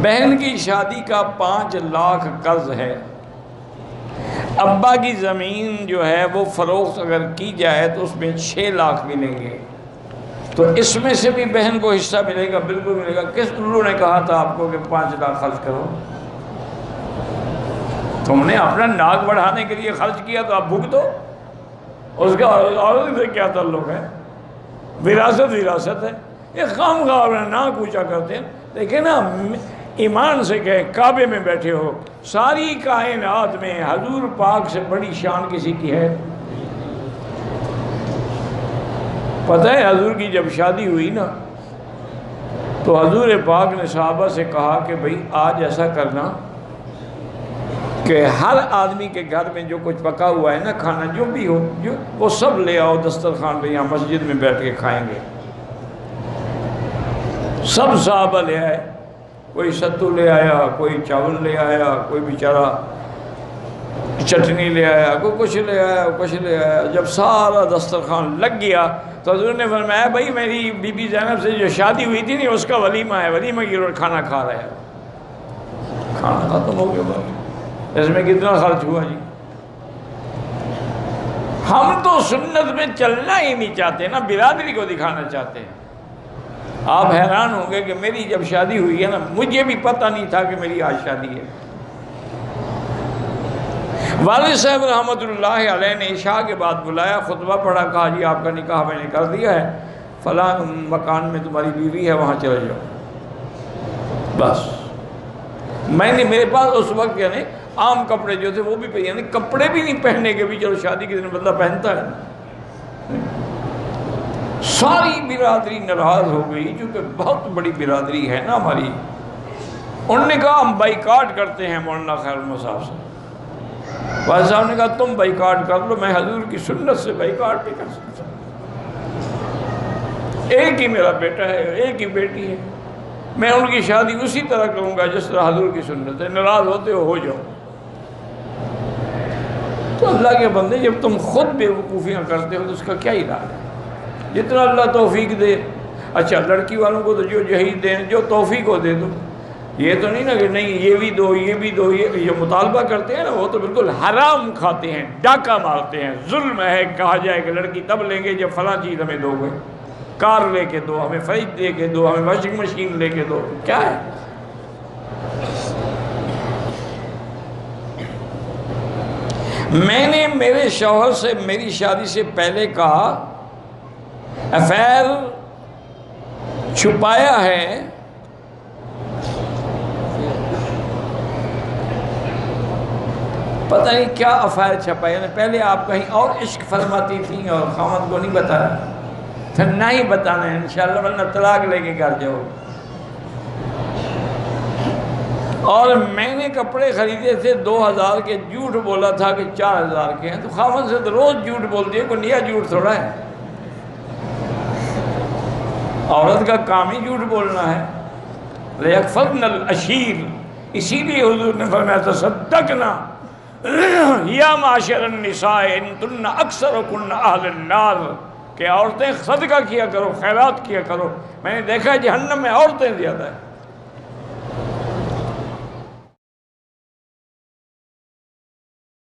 بہن کی شادی کا 5 لاکھ قرض ہے، ابا کی زمین جو ہے وہ فروخت اگر کی جائے تو اس میں 6 لاکھ ملیں گے، تو اس میں سے بھی بہن کو حصہ ملے گا؟ بالکل ملے گا۔ کس الو نے کہا تھا آپ کو کہ 5 لاکھ خرچ کرو؟ تم نے اپنا ناک بڑھانے کے لیے خرچ کیا تو آپ بھگتو، اس کا عورت سے کیا تعلق ہے؟ وراثت ہے۔ یہ خواہ اپنا ناک اونچا کرتے ہیں۔ دیکھیں نا، ایمان سے کہ کعبے میں بیٹھے ہو، ساری کائنات میں حضور پاک سے بڑی شان کسی کی ہے؟ پتہ ہے حضور کی جب شادی ہوئی نا تو حضور پاک نے صحابہ سے کہا کہ بھئی آج ایسا کرنا کہ ہر آدمی کے گھر میں جو کچھ پکا ہوا ہے نا کھانا، جو بھی ہو، وہ سب لے آؤ دسترخوان پہ، یہاں مسجد میں بیٹھ کے کھائیں گے۔ سب صحابہ لے آئے، کوئی ستو لے آیا، کوئی چاول لے آیا، کوئی بیچارہ چٹنی لے آیا، کوئی کچھ لے آیا، کچھ لے آیا۔ جب سارا دسترخوان لگ گیا تو حضور نے فرمایا بھائی میری بی بی زینب سے جو شادی ہوئی تھی نہیں، اس کا ولیمہ ہے، ولیمہ کی کھانا کھا رہے ہیں۔ کھانا ختم ہو گیا بھائی، اس میں کتنا خرچ ہوا جی؟ ہم تو سنت میں چلنا ہی نہیں چاہتے نا، برادری کو دکھانا چاہتے ہیں۔ آپ حیران ہوں گے کہ میری جب شادی ہوئی ہے نا، مجھے بھی پتہ نہیں تھا کہ میری آج شادی ہے۔ والد صاحب رحمۃ اللہ علیہ نے عشاء کے بعد بلایا، خطبہ پڑھا، کہا جی آپ کا نکاح میں نے کر دیا ہے، فلاں مکان میں تمہاری بیوی ہے، وہاں چلے جاؤ۔ بس میں نے، میرے پاس اس وقت یعنی عام کپڑے جو تھے وہ بھی یعنی کپڑے بھی نہیں پہننے کے بھی، چلو شادی کے دن بندہ پہنتا ہے۔ ساری برادری ناراض ہو گئی، چونکہ بہت بڑی برادری ہے نا ہماری۔ انہوں نے کہا ہم بائیکاٹ کرتے ہیں مولانا خیر محمد صاحب سے۔ والد صاحب نے کہا تم بائیکاٹ کر لو، میں حضور کی سنت سے بائیکاٹ نہیں کر سکتا۔ ایک ہی میرا بیٹا ہے، ایک ہی بیٹی ہے، میں ان کی شادی اسی طرح کروں گا جس طرح حضور کی سنت ہے، ناراض ہوتے ہو جاؤ۔ تو اللہ کے بندے، جب تم خود بے وقوفیاں کرتے ہو تو اس کا کیا علاج ہے؟ جتنا اللہ توفیق دے۔ اچھا لڑکی والوں کو تو جو جہیز دیں، جو توفیق کو دے دو۔ یہ تو نہیں نا کہ نہیں یہ بھی دو، یہ بھی دو، یہ مطالبہ کرتے ہیں نا، وہ تو بالکل حرام کھاتے ہیں، ڈاکہ مارتے ہیں۔ ظلم ہے کہا جائے کہ لڑکی تب لیں گے جب فلاں چیز ہمیں دو گے، کار لے کے دو، ہمیں فریج دے کے دو، ہمیں واشنگ مشین لے کے دو۔ کیا ہے؟ میں نے میرے شوہر سے میری شادی سے پہلے کہا افیئر چھپایا ہے، پتہ نہیں کیا افیئر چھپایا، پہلے آپ کہیں اور عشق فرماتی تھیں اور خاوند کو نہیں بتایا، پھر نہ ہی بتانا ہے انشاءاللہ، ورنہ طلاق لے کے گھر جاؤ۔ اور میں نے کپڑے خریدے تھے 2000 کے، جھوٹ بولا تھا کہ 4000 کے ہیں، تو خاوند سے تو روز جھوٹ بولتی ہے، کوئی نیا جھوٹ تھوڑا ہے، عورت کا کام ہی جھوٹ بولنا ہے۔ لَيَكْفَرْنَ الْأَشِيرُ، اسی لیے حضور نے فرمایا تصدقنا یا معاشر النساء ان تن اکثرکن اہل النار، کہ عورتیں صدقہ کیا کرو، خیرات کیا کرو۔ میں نے دیکھا ہے جہنم میں عورتیں زیادہ ہیں۔